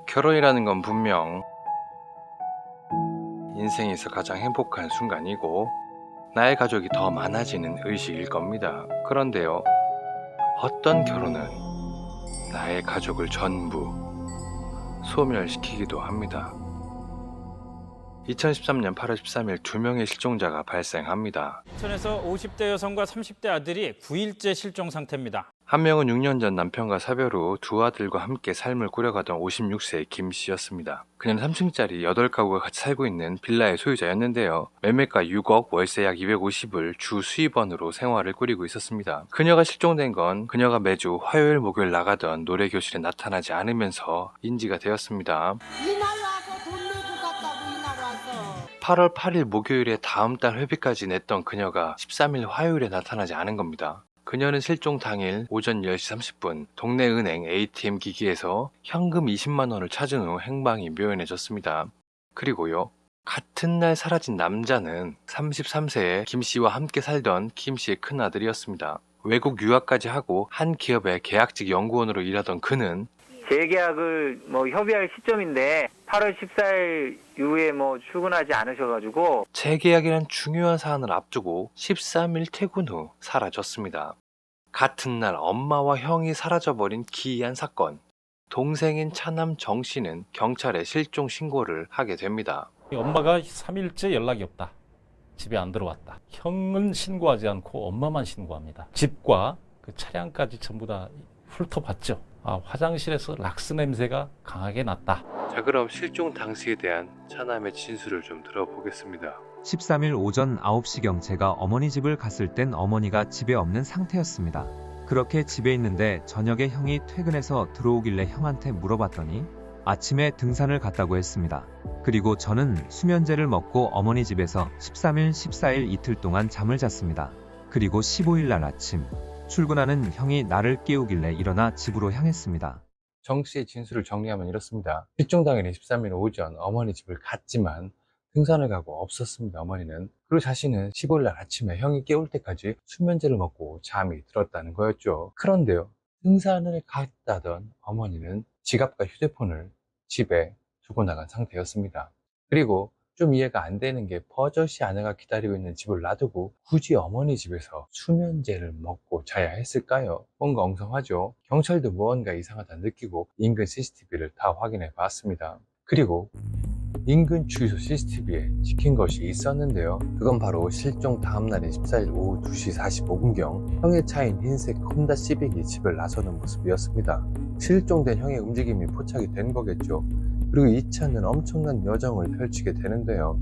결혼이라는 건 분명 인생에서 가장 행복한 순간이고 나의 가족이 더 많아지는 의식일 겁니다. 그런데요, 어떤 결혼은 나의 가족을 전부 소멸시키기도 합니다. 2013년 8월 13일 2명의 실종자가 발생합니다. 인천에서 50대 여성과 30대 아들이 9일째 실종 상태입니다. 한 명은 6년 전 남편과 사별 후 두 아들과 함께 삶을 꾸려가던 56세의 김 씨였습니다. 그녀는 3층짜리 8가구가 같이 살고 있는 빌라의 소유자였는데요. 매매가 6억, 월세 약 250을 주 수입원으로 생활을 꾸리고 있었습니다. 그녀가 실종된 건 그녀가 매주 화요일, 목요일 나가던 노래교실에 나타나지 않으면서 인지가 되었습니다. 이날 와서 돈 내고 갔다고 이날 와서 8월 8일 목요일에 다음 달 회비까지 냈던 그녀가 13일 화요일에 나타나지 않은 겁니다. 그녀는 실종 당일 오전 10시 30분 동네 은행 ATM 기기에서 현금 20만 원을 찾은 후 행방이 묘연해졌습니다. 그리고요, 같은 날 사라진 남자는 33세의 김 씨와 함께 살던 김 씨의 큰아들이었습니다. 외국 유학까지 하고 한 기업의 계약직 연구원으로 일하던 그는 재계약을 협의할 시점인데 8월 14일 이후에 출근하지 않으셔가지고 재계약이란 중요한 사안을 앞두고 13일 퇴근 후 사라졌습니다. 같은 날 엄마와 형이 사라져버린 기이한 사건. 동생인 차남 정 씨는 경찰에 실종 신고를 하게 됩니다. 엄마가 3일째 연락이 없다. 집에 안 들어왔다. 형은 신고하지 않고 엄마만 신고합니다. 집과 그 차량까지 전부 다 훑어봤죠. 화장실에서 락스 냄새가 강하게 났다. 자, 그럼 실종 당시에 대한 차남의 진술을 좀 들어보겠습니다. 13일 오전 9시경 제가 어머니 집을 갔을 땐 어머니가 집에 없는 상태였습니다. 그렇게 집에 있는데 저녁에 형이 퇴근해서 들어오길래 형한테 물어봤더니 아침에 등산을 갔다고 했습니다. 그리고 저는 수면제를 먹고 어머니 집에서 13일, 14일 이틀 동안 잠을 잤습니다. 그리고 15일 날 아침 출근하는 형이 나를 깨우길래 일어나 집으로 향했습니다. 정 씨의 진술을 정리하면 이렇습니다. 실종 당일인 13일 오전 어머니 집을 갔지만 등산을 가고 없었습니다. 어머니는. 그리고 자신은 15일 날 아침에 형이 깨울 때까지 수면제를 먹고 잠이 들었다는 거였죠. 그런데요, 등산을 갔다던 어머니는 지갑과 휴대폰을 집에 두고 나간 상태였습니다. 그리고 좀 이해가 안 되는 게 버젓이 아내가 기다리고 있는 집을 놔두고 굳이 어머니 집에서 수면제를 먹고 자야 했을까요? 뭔가 엉성하죠. 경찰도 무언가 이상하다 느끼고 인근 CCTV를 다 확인해 봤습니다. 그리고 인근 주유소 CCTV에 찍힌 것이 있었는데요. 그건 바로 실종 다음날인 14일 오후 2시 45분경 형의 차인 흰색 혼다 시빅이 집을 나서는 모습이었습니다. 실종된 형의 움직임이 포착이 된 거겠죠. 그리고 이 차는 엄청난 여정을 펼치게 되는데요.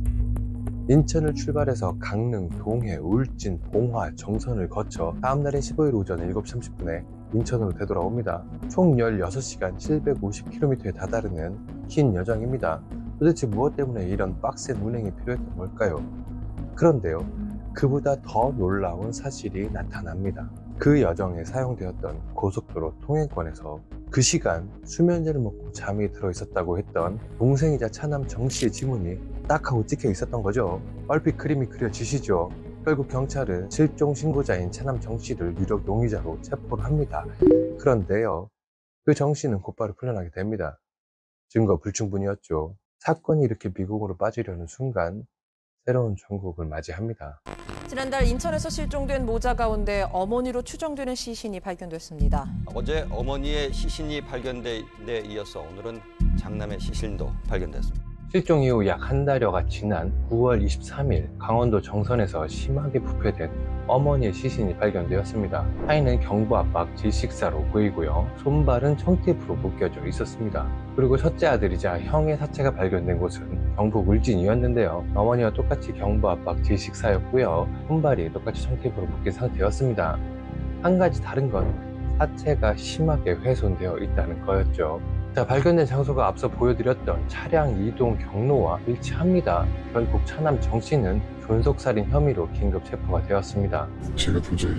인천을 출발해서 강릉, 동해, 울진, 봉화, 정선을 거쳐 다음날인 15일 오전 7시 30분에 인천으로 되돌아옵니다. 총 16시간 750km에 다다르는 긴 여정입니다. 도대체 무엇 때문에 이런 빡센 운행이 필요했던 걸까요? 그런데요, 그보다 더 놀라운 사실이 나타납니다. 그 여정에 사용되었던 고속도로 통행권에서 그 시간 수면제를 먹고 잠이 들어 있었다고 했던 동생이자 차남 정 씨의 지문이 딱 하고 찍혀 있었던 거죠. 얼핏 그림이 그려지시죠? 결국 경찰은 실종 신고자인 차남 정 씨를 유력 용의자로 체포를 합니다. 그런데요, 그 정 씨는 곧바로 풀려나게 됩니다. 증거 불충분이었죠. 사건이 이렇게 미국으로 빠지려는 순간 새로운 종국을 맞이합니다. 지난달 인천에서 실종된 모자 가운데 어머니로 추정되는 시신이 발견됐습니다. 어제 어머니의 시신이 발견돼 데 이어서 오늘은 장남의 시신도 발견됐습니다. 실종 이후 약 한 달여가 지난 9월 23일 강원도 정선에서 심하게 부패된 어머니의 시신이 발견되었습니다. 하의는 경부 압박 질식사로 보이고요. 손발은 청테이프로 묶여져 있었습니다. 그리고 첫째 아들이자 형의 사체가 발견된 곳은 경북 울진이었는데요. 어머니와 똑같이 경부 압박 질식사였고요. 손발이 똑같이 청테이프로 묶인 상태였습니다. 한 가지 다른 건 사체가 심하게 훼손되어 있다는 거였죠. 자, 발견된 장소가 앞서 보여드렸던 차량 이동 경로와 일치합니다. 결국 차남 정 씨는 존속살인 혐의로 긴급 체포가 되었습니다. 제가 도저히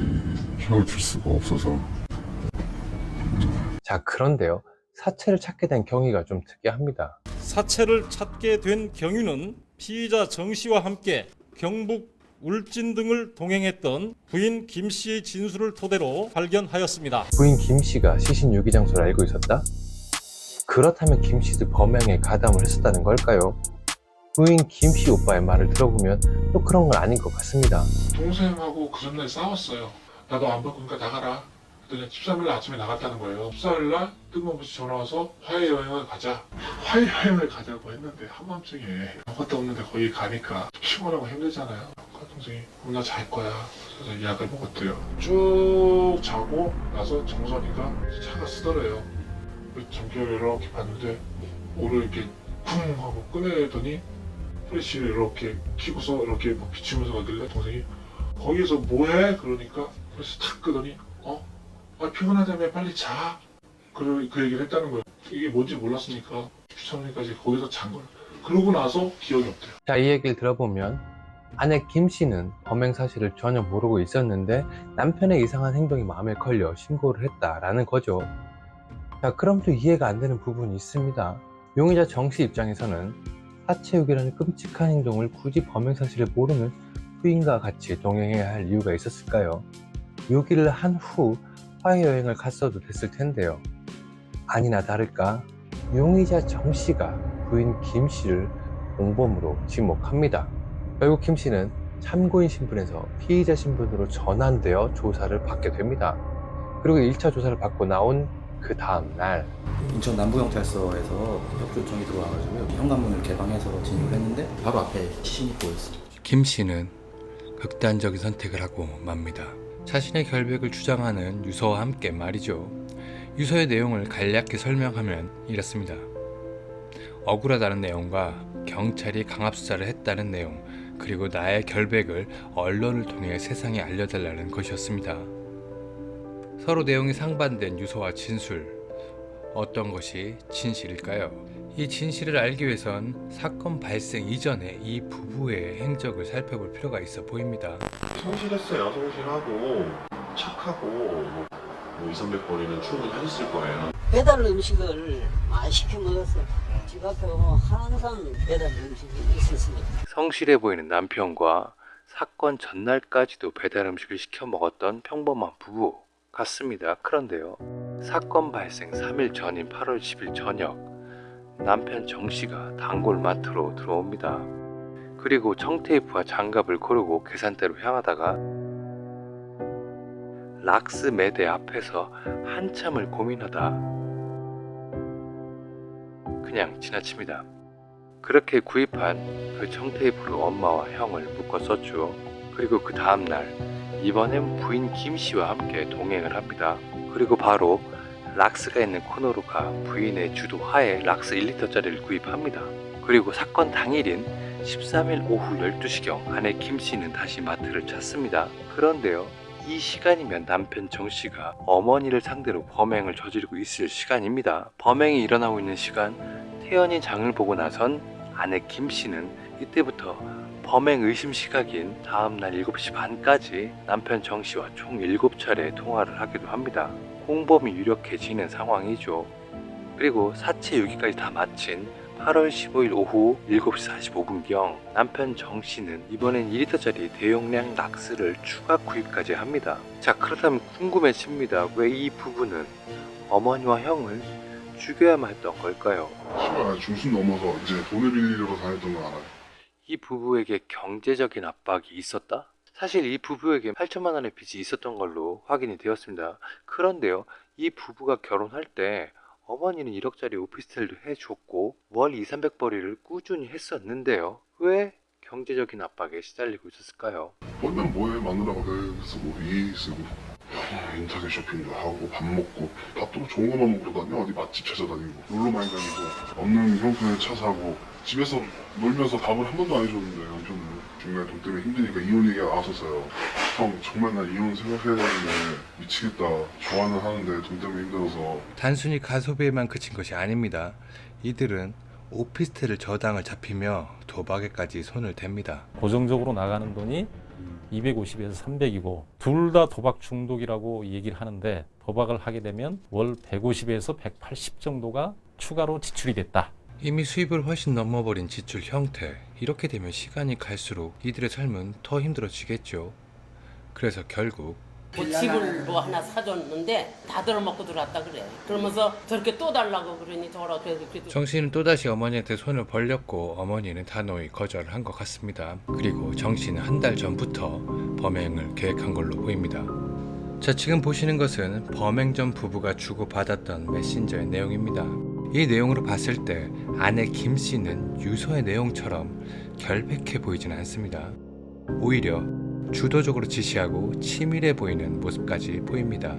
형을 풀 수가 없어서. 자, 그런데요, 사체를 찾게 된 경위가 좀 특이합니다. 사체를 찾게 된 경위는 피의자 정 씨와 함께 경북 울진 등을 동행했던 부인 김 씨의 진술을 토대로 발견하였습니다. 부인 김 씨가 시신 유기 장소를 알고 있었다? 그렇다면 김 씨도 범행에 가담을 했었다는 걸까요? 부인 김 씨 오빠의 말을 들어보면 또 그런 건 아닌 것 같습니다. 동생하고 그 전날 싸웠어요. 나도 안 바꾸니까 나가라. 그랬더니 13일 아침에 나갔다는 거예요. 14일날 뜬금없이 전화 와서 화해 여행을 가자. 화해 여행을 가자고 했는데 한밤중에 아무것도 없는데 거기 가니까 피곤하고 힘들잖아요. 그 동생이 나 잘 거야. 그래서 약을 먹었대요. 쭉 자고 나서 정선이가 차가 쓰더래요. 전기를 이렇게 봤는데 오를 이렇게 쿵 하고 꺼내더니 플래시를 이렇게 켜고서 이렇게 막 비치면서 가길래 동생이 거기서 뭐해? 그러니까 플래시 탁 끄더니 피곤하다며 빨리 자. 그 얘기를 했다는 거예요. 이게 뭔지 몰랐으니까 13일까지 거기서 잔 거예요. 그러고 나서 기억이 없대요. 자, 이 얘기를 들어보면 아내 김 씨는 범행 사실을 전혀 모르고 있었는데 남편의 이상한 행동이 마음에 걸려 신고를 했다라는 거죠. 자, 그럼 또 이해가 안 되는 부분이 있습니다. 용의자 정 씨 입장에서는 사체유기라는 끔찍한 행동을 굳이 범행 사실을 모르는 부인과 같이 동행해야 할 이유가 있었을까요? 유기를 한 후 화해 여행을 갔어도 됐을 텐데요. 아니나 다를까 용의자 정 씨가 부인 김 씨를 공범으로 지목합니다. 결국 김 씨는 참고인 신분에서 피의자 신분으로 전환되어 조사를 받게 됩니다. 그리고 1차 조사를 받고 나온 그 다음 날 인천 남부경찰서에서 협조 요청이 들어와가지고 현관문을 개방해서 진입을 했는데 바로 앞에 시신이 보였어요. 김 씨는 극단적인 선택을 하고 맙니다. 자신의 결백을 주장하는 유서와 함께 말이죠. 유서의 내용을 간략히 설명하면 이렇습니다. 억울하다는 내용과 경찰이 강압수사를 했다는 내용, 그리고 나의 결백을 언론을 통해 세상에 알려달라는 것이었습니다. 서로 내용이 상반된 유서와 진술, 어떤 것이 진실일까요? 이 진실을 알기 위해선 사건 발생 이전에 이 부부의 행적을 살펴볼 필요가 있어 보입니다. 성실했어요. 성실하고 착하고 뭐 200~300번이면 충분히 하셨을 거예요. 배달 음식을 많이 시켜 먹었어. 집 앞에 오면 항상 배달 음식이 있었습니다. 성실해 보이는 남편과 사건 전날까지도 배달 음식을 시켜 먹었던 평범한 부부 같습니다. 그런데요, 사건 발생 3일 전인 8월 10일 저녁, 남편 정 씨가 단골 마트로 들어옵니다. 그리고 청테이프와 장갑을 고르고 계산대로 향하다가 락스 매대 앞에서 한참을 고민하다 그냥 지나칩니다. 그렇게 구입한 그 청테이프로 엄마와 형을 묶어 썼죠. 그리고 그 다음날 이번엔 부인 김 씨와 함께 동행을 합니다. 그리고 바로 락스가 있는 코너로 가 부인의 주도 하에 락스 1리터짜리를 구입합니다. 그리고 사건 당일인 13일 오후 12시경 아내 김 씨는 다시 마트를 찾습니다. 그런데요, 이 시간이면 남편 정 씨가 어머니를 상대로 범행을 저지르고 있을 시간입니다. 범행이 일어나고 있는 시간, 태연이 장을 보고 나선 아내 김 씨는 이때부터 범행 의심 시각인 다음날 7시 반까지 남편 정 씨와 총 7차례 통화를 하기도 합니다. 공범이 유력해지는 상황이죠. 그리고 사체 유기까지 다 마친 8월 15일 오후 7시 45분경 남편 정 씨는 이번엔 2리터짜리 대용량 락스를 추가 구입까지 합니다. 자, 그렇다면 궁금해집니다. 왜 이 부부는 어머니와 형을 죽여야만 했던 걸까요? 시가 중순 넘어서 이제 돈을 빌리러 다녔던 거 알아요. 이 부부에게 경제적인 압박이 있었다? 사실 이 부부에게 8천만 원의 빚이 있었던 걸로 확인이 되었습니다. 그런데요, 이 부부가 결혼할 때 어머니는 1억짜리 오피스텔도 해줬고 월 200~300벌이를 꾸준히 했었는데요. 왜 경제적인 압박에 시달리고 있었을까요? 벌면 뭐해, 마누라가 그래서 뭐 위에 쓰고 인터넷 쇼핑도 하고 밥 먹고, 밥도 좋은 것만 먹으러 다녀. 어디 맛집 찾아다니고 놀러 많이 다니고 없는 형편에 차 사고 집에서 놀면서 밥을 한 번도 안 해줬는데 남편은 중간에 돈 때문에 힘드니까 이혼 얘기가 나왔었어요. 형 정말 나 이혼 생각해야 되는데 미치겠다. 좋아는 하는데 돈 때문에 힘들어서. 단순히 가소비에만 그친 것이 아닙니다. 이들은 오피스텔을 저당을 잡히며 도박에까지 손을 댑니다. 고정적으로 나가는 돈이 250에서 300이고 둘 다 도박 중독이라고 얘기를 하는데 도박을 하게 되면 월 150에서 180 정도가 추가로 지출이 됐다. 이미 수입을 훨씬 넘어버린 지출 형태. 이렇게 되면 시간이 갈수록 이들의 삶은 더 힘들어지겠죠. 그래서 결국 뭐 집을 뭐 하나 사줬는데 다 들어먹고 들어왔다 그래. 그러면서 저렇게 또 달라고 그러니 저라 그래도 정씨는 또다시 어머니한테 손을 벌렸고 어머니는 단호히 거절을 한 것 같습니다. 그리고 정씨는 한 달 전부터 범행을 계획한 걸로 보입니다. 자, 지금 보시는 것은 범행 전 부부가 주고받았던 메신저의 내용입니다. 이 내용으로 봤을 때 아내 김씨는 유서의 내용처럼 결백해 보이지는 않습니다. 오히려 주도적으로 지시하고 치밀해 보이는 모습까지 보입니다.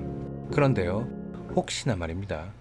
그런데요, 혹시나 말입니다.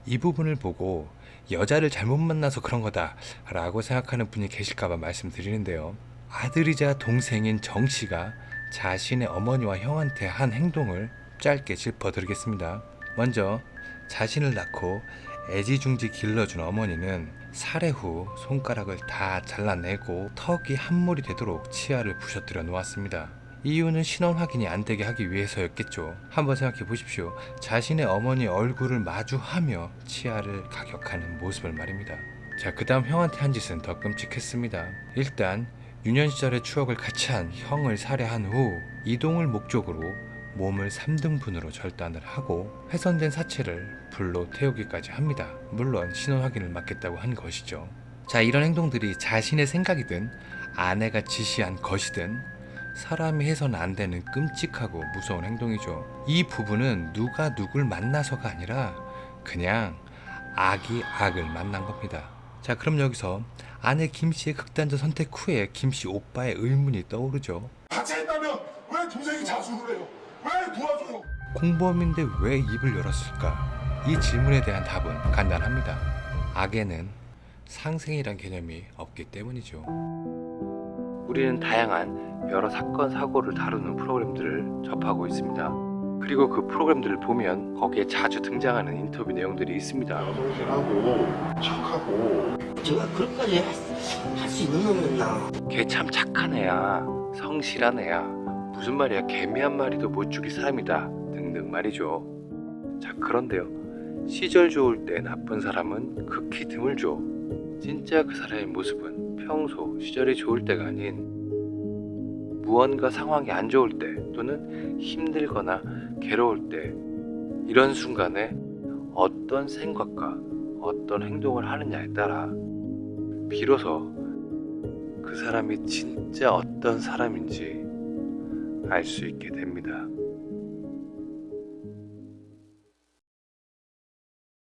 이 부분을 보고 여자를 잘못 만나서 그런 거다 라고 생각하는 분이 계실까봐 말씀드리는데요. 아들이자 동생인 정씨가 자신의 어머니와 형한테 한 행동을 짧게 짚어드리겠습니다. 먼저 자신을 낳고 애지중지 길러준 어머니는 살해 후 손가락을 다 잘라내고 턱이 한물이 되도록 치아를 부셔뜨려 놓았습니다. 이유는 신원 확인이 안 되게 하기 위해서였겠죠. 한번 생각해 보십시오. 자신의 어머니 얼굴을 마주하며 치아를 가격하는 모습을 말입니다. 자, 그 다음 형한테 한 짓은 더 끔찍했습니다. 일단 유년 시절의 추억을 같이 한 형을 살해한 후 이동을 목적으로 몸을 3등분으로 절단을 하고 훼손된 사체를 불로 태우기까지 합니다. 물론 신원 확인을 막겠다고 한 것이죠. 자, 이런 행동들이 자신의 생각이든 아내가 지시한 것이든 사람이 해서는 안 되는 끔찍하고 무서운 행동이죠. 이 부부는 누가 누굴 만나서가 아니라 그냥 악이 악을 만난 겁니다. 자, 그럼 여기서 아내 김씨의 극단적 선택 후에 김씨 오빠의 의문이 떠오르죠. 같이 했다면 왜 동생이 자수를 해요? 왜 도와줘요? 공범인데 왜 입을 열었을까? 이 질문에 대한 답은 간단합니다. 악에는 상생이란 개념이 없기 때문이죠. 우리는 다양한 여러 사건, 사고를 다루는 프로그램들을 접하고 있습니다. 그리고 그 프로그램들을 보면 거기에 자주 등장하는 인터뷰 내용들이 있습니다. 여동생하고 척하고 제가 그것까지 할 수 있는 놈이었나? 걔 참 착한 애야, 성실한 애야, 무슨 말이야, 개미 한 마리도 못 죽일 사람이다 등등 말이죠. 자, 그런데요, 시절 좋을 때 나쁜 사람은 극히 드물죠. 진짜 그 사람의 모습은 평소 시절이 좋을 때가 아닌 무언가 상황이 안 좋을 때 또는 힘들거나 괴로울 때, 이런 순간에 어떤 생각과 어떤 행동을 하느냐에 따라 비로소 그 사람이 진짜 어떤 사람인지 알 수 있게 됩니다.